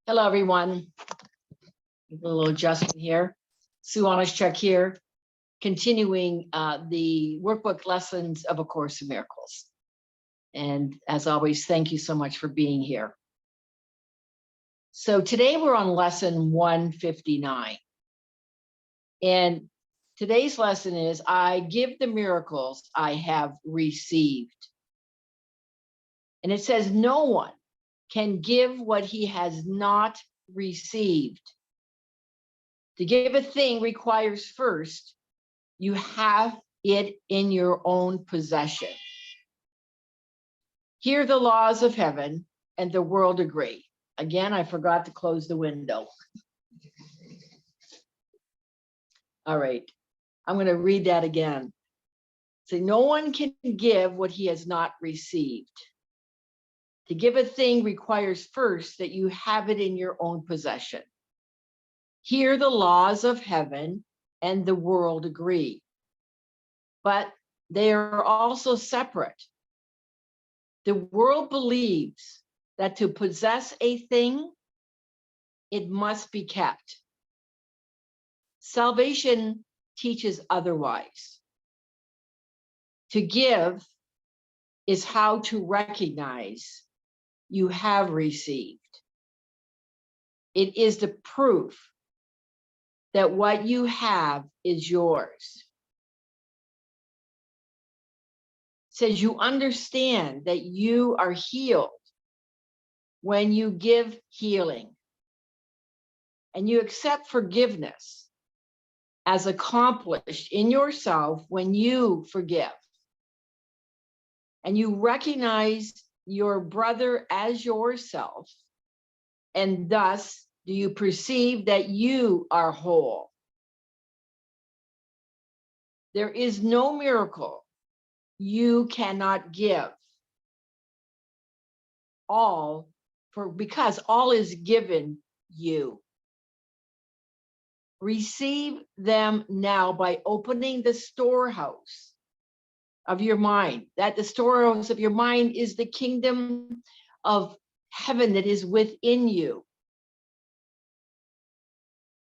Hello, everyone. A little adjustment here. Sue.oneschuk here, continuing the workbook lessons of A Course in Miracles. And as always, thank you so much for being here. So today we're on lesson 159. And today's lesson is, I give the miracles I have received. And it says, no one can give what he has not received. To give a thing requires first you have it in your own possession. Here the laws of heaven and the world agree. Again, I forgot to close the window. All right, I'm going to read that again. So no one can give what he has not received. To give a thing requires first that you have it in your own possession. Here the laws of heaven and the world agree, but they are also separate. The world believes that to possess a thing, it must be kept. Salvation teaches otherwise. To give is how to recognize you have received. It is the proof that what you have is yours. It says you understand that you are healed when you give healing, and you accept forgiveness as accomplished in yourself when you forgive. And you recognize your brother as yourself, and thus do you perceive that you are whole. There is no miracle you cannot give. Because all is given you. Receive them now by opening the storehouse of your mind. That the storehouse of your mind is the kingdom of heaven that is within you.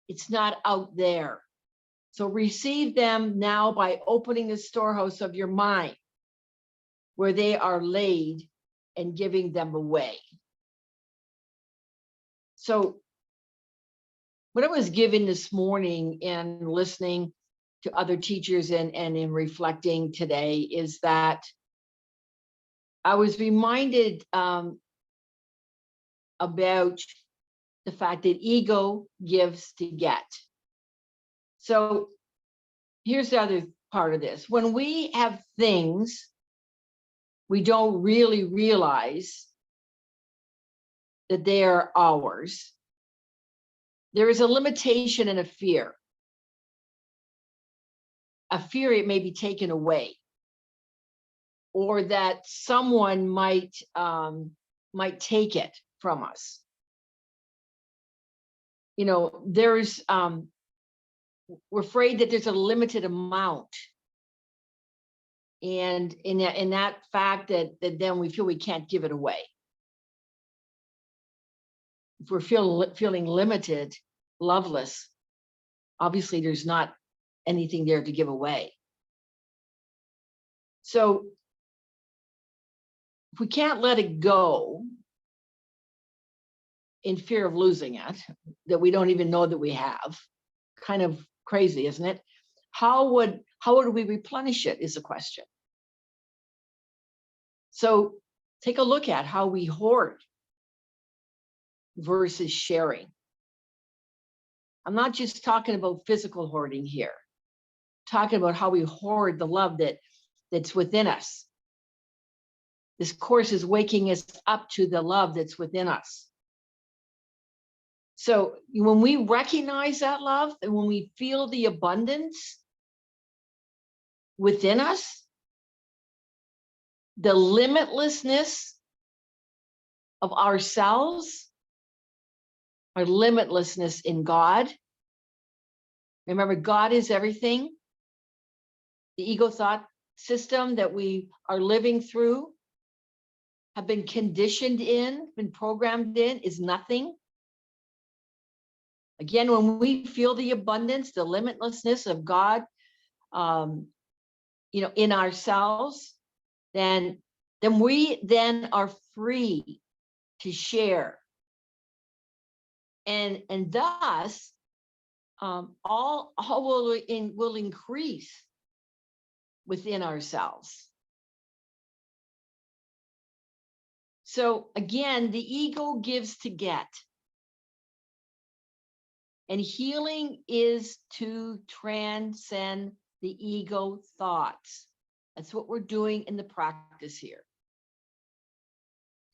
It's not out there. So receive them now by opening the storehouse of your mind, where they are laid, and giving them away. So what I was given this morning in listening to other teachers and in reflecting today is that I was reminded about the fact that ego gives to get. So here's the other part of this. When we have things, we don't really realize that they are ours. There is a limitation and a fear. A fear it may be taken away, or that someone might take it from us. You know, there's we're afraid that there's a limited amount, and in that fact that then we feel we can't give it away. If we're feeling limited, loveless, obviously there's not anything there to give away. So if we can't let it go in fear of losing it, that we don't even know that we have, kind of crazy, isn't it? How would we replenish it is the question. So take a look at how we hoard versus sharing. I'm not just talking about physical hoarding here. I'm talking about how we hoard the love that's within us. This course is waking us up to the love that's within us. So when we recognize that love, and when we feel the abundance within us, the limitlessness of ourselves, our limitlessness in God. Remember, God is everything. The ego thought system that we are living through, have been conditioned in, been programmed in, is nothing. Again, when we feel the abundance, the limitlessness of God, in ourselves, then we then are free to share, and thus all will increase within ourselves. So again, the ego gives to get, and healing is to transcend the ego thoughts. That's what we're doing in the practice here.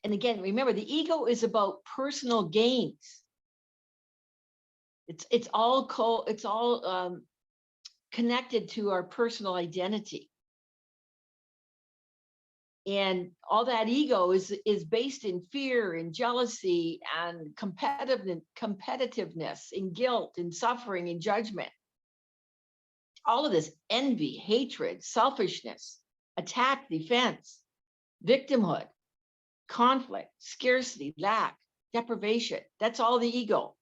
And again, remember, the ego is about personal gains. It's all connected to our personal identity. And all that ego is based in fear and jealousy and competitiveness and guilt and suffering and judgment. All of this envy, hatred, selfishness, attack, defense, victimhood, conflict, scarcity, lack, deprivation. That's all the ego.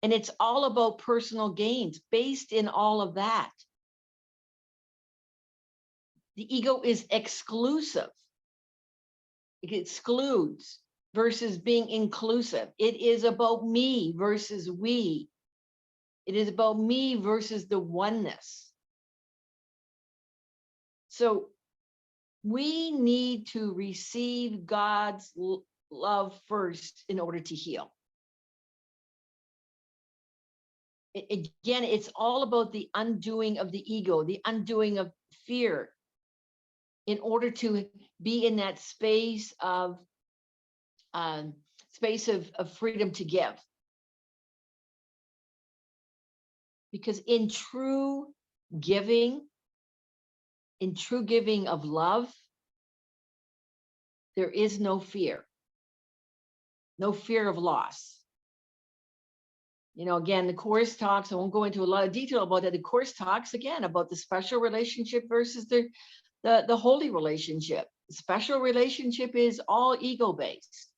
And it's all about personal gains based in all of that. The ego is exclusive. It excludes versus being inclusive. It is about me versus we. It is about me versus the oneness. So we need to receive God's love first in order to heal. Again, it's all about the undoing of the ego, the undoing of fear, in order to be in that space of freedom to give. Because in true giving of love, there is no fear of loss. Again, the Course talks, I won't go into a lot of detail about that. The Course talks again about the special relationship versus the holy relationship. The special relationship is all ego-based.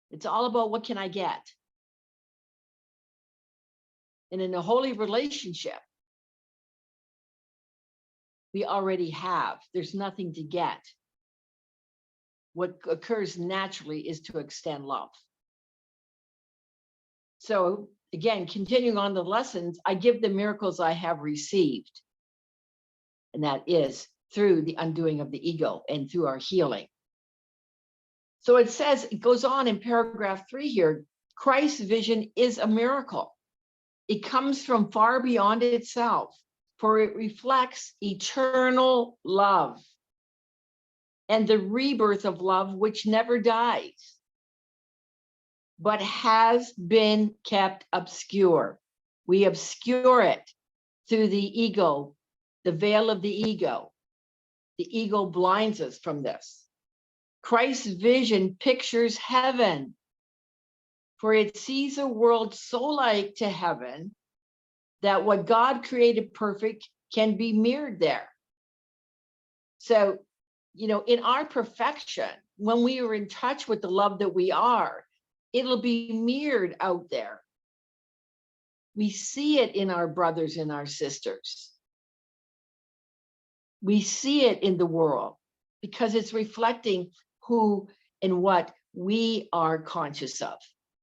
It's all about what can I get? And in a holy relationship, we already have. There's nothing to get. What occurs naturally is to extend love. So again, continuing on the lessons, I give the miracles I have received. And that is through the undoing of the ego and through our healing. So it goes on in paragraph 3 here, Christ's vision is a miracle. It comes from far beyond itself, for it reflects eternal love and the rebirth of love, which never dies, but has been kept obscure. We obscure it through the ego, the veil of the ego. The ego blinds us from this. Christ's vision pictures heaven, for it sees a world so like to heaven that what God created perfect can be mirrored there. So, in our perfection, when we are in touch with the love that we are, it'll be mirrored out there. We see it in our brothers and our sisters. We see it in the world because it's reflecting who and what we are conscious of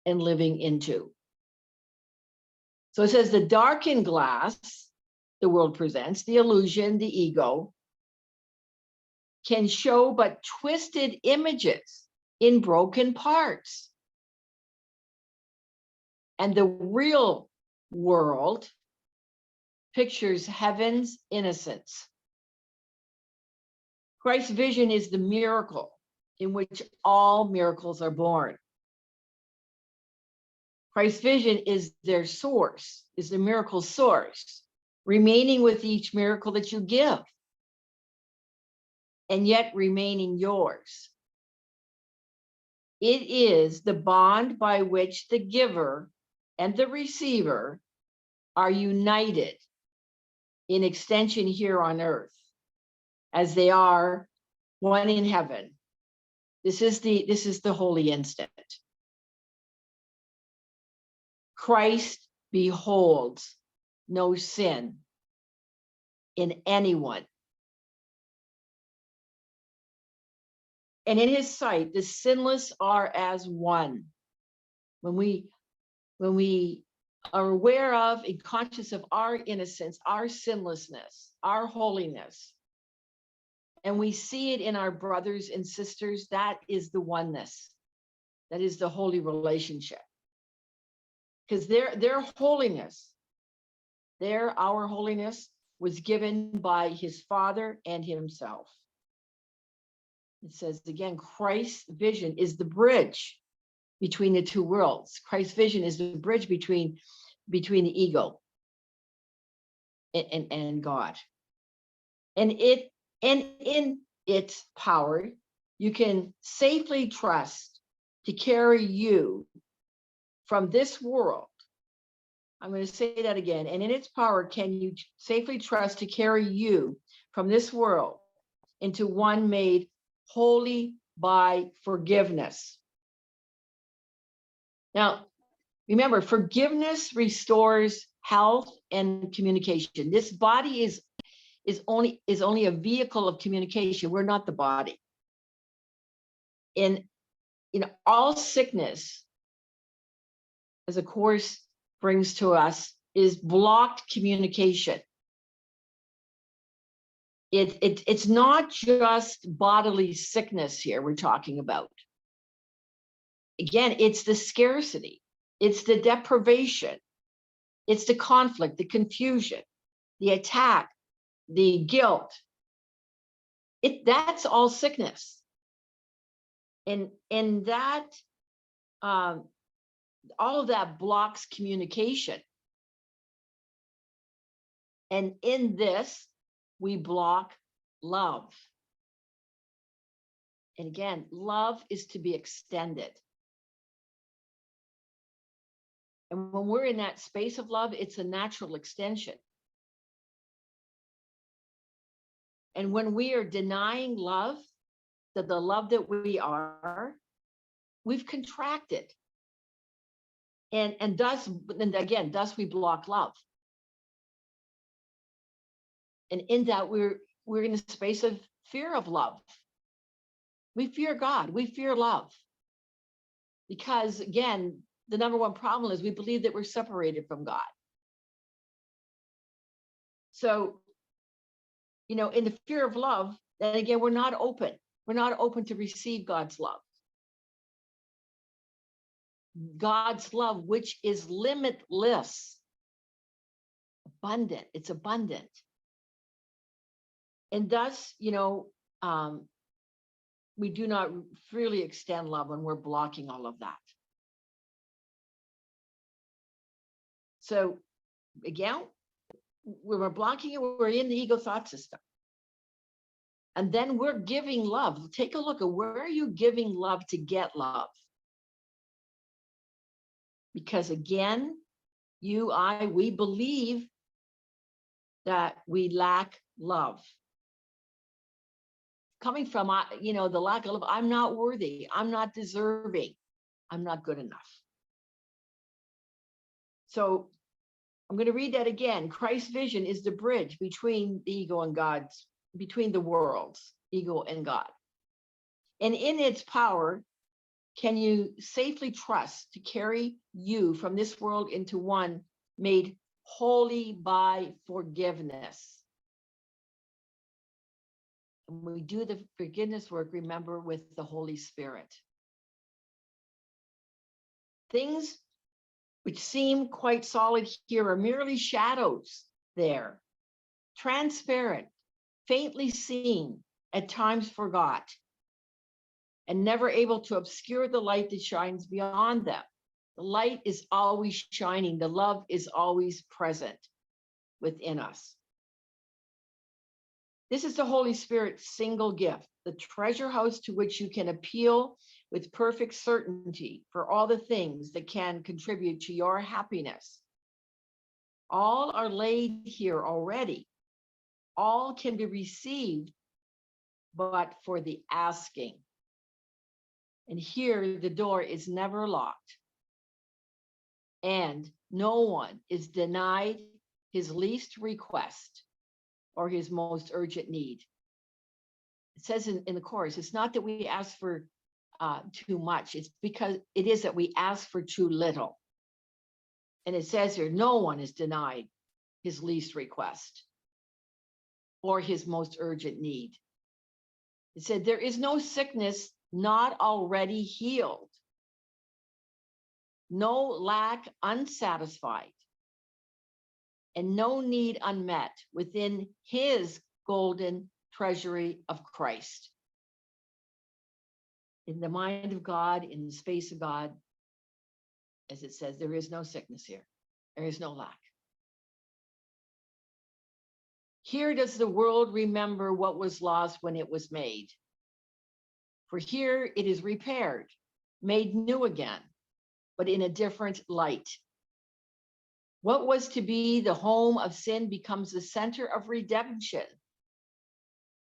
and living into. So it says the darkened glass the world presents, the illusion, the ego, can show but twisted images in broken parts. And the real world pictures heaven's innocence. Christ's vision is the miracle in which all miracles are born. Christ's vision is their source, is the miracle source, remaining with each miracle that you give, and yet remaining yours. It is the bond by which the giver and the receiver are united in extension here on earth, as they are one in heaven. This is the holy instant. Christ beholds no sin in anyone. And in his sight, the sinless are as one. When we are aware of and conscious of our innocence, our sinlessness, our holiness, and we see it in our brothers and sisters, that is the oneness. That is the holy relationship. Because their holiness, our holiness was given by his Father and himself. It says again, Christ's vision is the bridge between the two worlds. Christ's vision is the bridge between the ego and God. And in its power, you can safely trust to carry you from this world. I'm going to say that again. And in its power, can you safely trust to carry you from this world into one made holy by forgiveness. Now, remember, forgiveness restores health and communication. This body is only a vehicle of communication. We're not the body. In all sickness, as a course brings to us, is blocked communication. It's not just bodily sickness here we're talking about. Again, it's the scarcity, it's the deprivation, it's the conflict, the confusion, the attack, the guilt. That's all sickness. And that all of that blocks communication. And in this, we block love. And again, love is to be extended. And when we're in that space of love, it's a natural extension. And when we are denying love, the love that we are, we've contracted. And thus we block love. And in that, we're in a space of fear of love. We fear God, we fear love. Because again, the number one problem is we believe that we're separated from God. So, in the fear of love, then again, we're not open. We're not open to receive God's love. God's love, which is limitless, abundant. It's abundant. And thus, we do not freely extend love when we're blocking all of that. So again, when we're blocking it, we're in the ego thought system. And then we're giving love. Take a look at where are you giving love to get love? Because again, we believe that we lack love. Coming from, the lack of love, I'm not worthy, I'm not deserving, I'm not good enough. So I'm going to read that again. Christ's vision is the bridge between the ego and God's, between the worlds, ego and God. And in its power, can you safely trust to carry you from this world into one made holy by forgiveness? And we do the forgiveness work, remember, with the Holy Spirit. Things which seem quite solid here are merely shadows there, transparent, faintly seen, at times forgot, and never able to obscure the light that shines beyond them. The light is always shining. The love is always present within us. This is the Holy Spirit's single gift, the treasure house to which you can appeal with perfect certainty for all the things that can contribute to your happiness. All are laid here already. All can be received, but for the asking. And here the door is never locked. and no one is denied his least request or his most urgent need. It says in the chorus, it's not that we ask for too much, it's because it is that we ask for too little. And it says here, no one is denied his least request or his most urgent need. It said, there is no sickness not already healed, no lack unsatisfied, and no need unmet within his golden treasury of Christ. In the mind of God, in the space of God, as it says, there is no sickness here. There is no lack. Here does the world remember what was lost when it was made. For here it is repaired, made new again, but in a different light. What was to be the home of sin becomes the center of redemption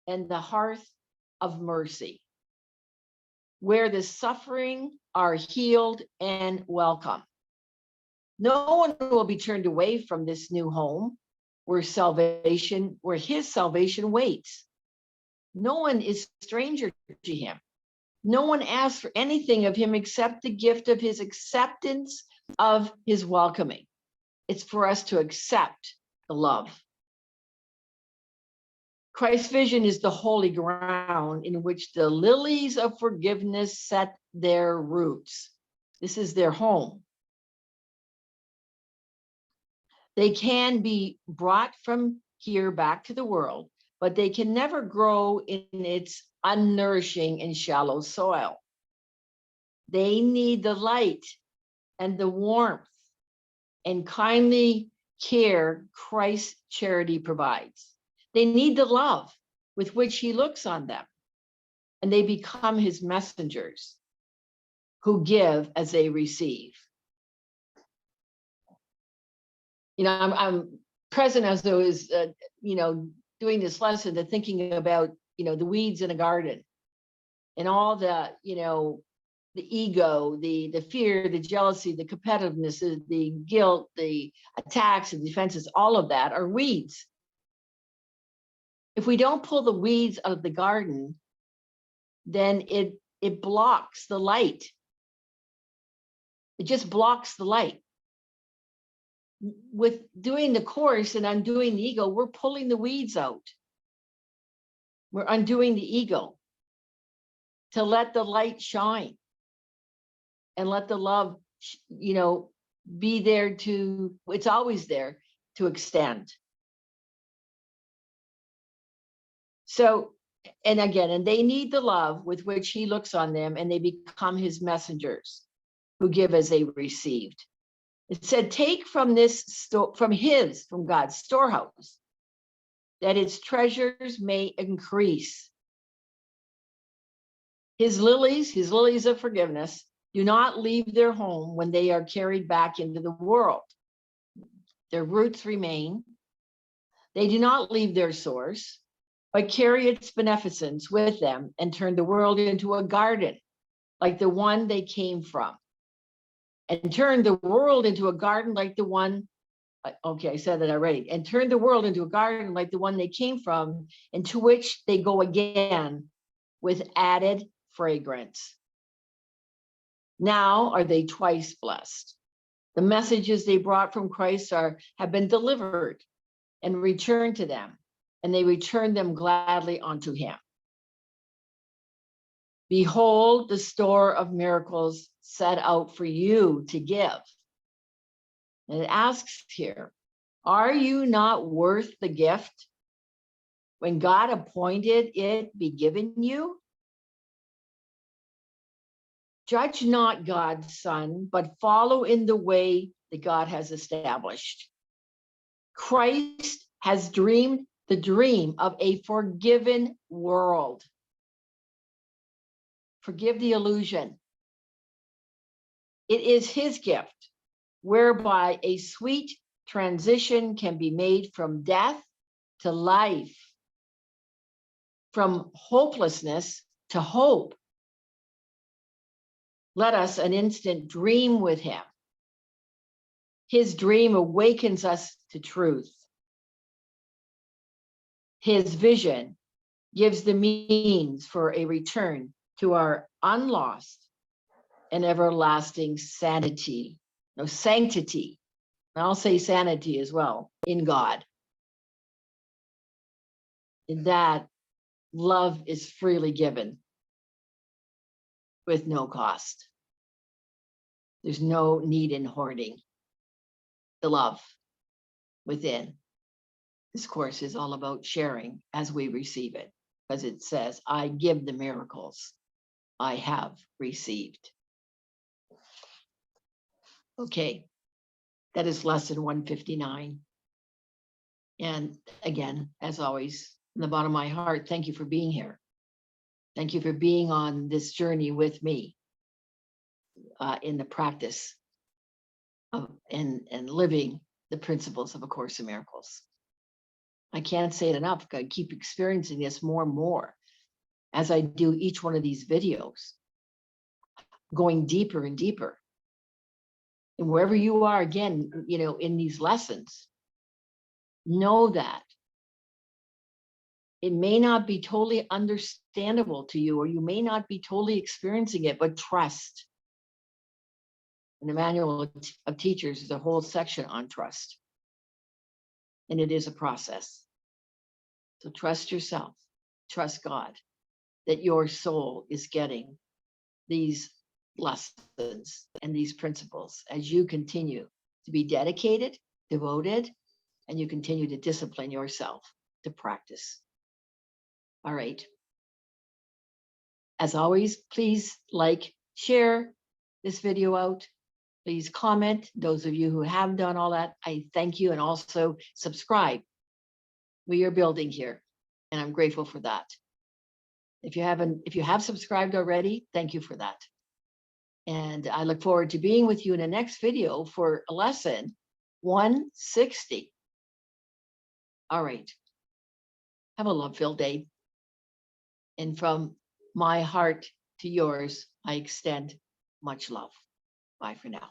and the hearth of mercy, where the suffering are healed and welcome. No one will be turned away from this new home where his salvation waits. No one is stranger to him. No one asks for anything of him except the gift of his acceptance of his welcoming. It's for us to accept the love. Christ's vision is the holy ground in which the lilies of forgiveness set their roots. This is their home. They can be brought from here back to the world, but they can never grow in its unnourishing and shallow soil. They need the light and the warmth and kindly care Christ's charity provides. They need the love with which he looks on them, and they become his messengers who give as they receive. I'm present as though is, doing this lesson, to thinking about, the weeds in a garden and all the, the ego, the fear, the jealousy, the competitiveness, the guilt, the attacks and defenses, all of that are weeds. If we don't pull the weeds out of the garden, then it blocks the light. It just blocks the light. With doing the course and undoing the ego, we're pulling the weeds out. We're undoing the ego to let the light shine and let the love, be there it's always there to extend. So, and they need the love with which he looks on them, and they become his messengers who give as they received. It said, take from from God's storehouse, that its treasures may increase. His lilies of forgiveness, do not leave their home when they are carried back into the world. Their roots remain. They do not leave their source, but carry its beneficence with them and turn the world into a garden like the one they came from. And turn the world into a garden like the one, I said that already, and turn the world into a garden like the one they came from, into which they go again with added fragrance. Now are they twice blessed. The messages they brought from Christ have been delivered and returned to them, and they return them gladly unto him. Behold the store of miracles set out for you to give. And it asks here, are you not worth the gift when God appointed it be given you? Judge not God's son, but follow in the way that God has established. Christ has dreamed the dream of a forgiven world. Forgive the illusion. It is his gift, whereby a sweet transition can be made from death to life, from hopelessness to hope. Let us an instant dream with him His dream awakens us to truth. His vision gives the means for a return to our unlost and everlasting sanity. No, sanctity. And I'll say sanity as well, in God. In that love is freely given with no cost. There's no need in hoarding the love within. This course is all about sharing as we receive it, because it says, I give the miracles I have received. Okay, that is lesson 159. And again, as always, from the bottom of my heart, thank you for being here. Thank you for being on this journey with me in the practice of and living the principles of A Course in Miracles. I can't say it enough. I keep experiencing this more and more as I do each one of these videos, going deeper and deeper. And wherever you are, again, you know, in these lessons, know that it may not be totally understandable to you, or you may not be totally experiencing it, but trust. In the Manual of Teachers, there's a whole section on trust. And it is a process. So trust yourself, trust God, that your soul is getting these lessons and these principles as you continue to be dedicated, devoted, and you continue to discipline yourself to practice. All right. As always, please like, share this video out. Please comment. Those of you who have done all that, I thank you. And also subscribe. We are building here, and I'm grateful for that. If you have subscribed already, thank you for that. And I look forward to being with you in the next video for lesson 160. All right. Have a love-filled day. And from my heart to yours, I extend much love. Bye for now.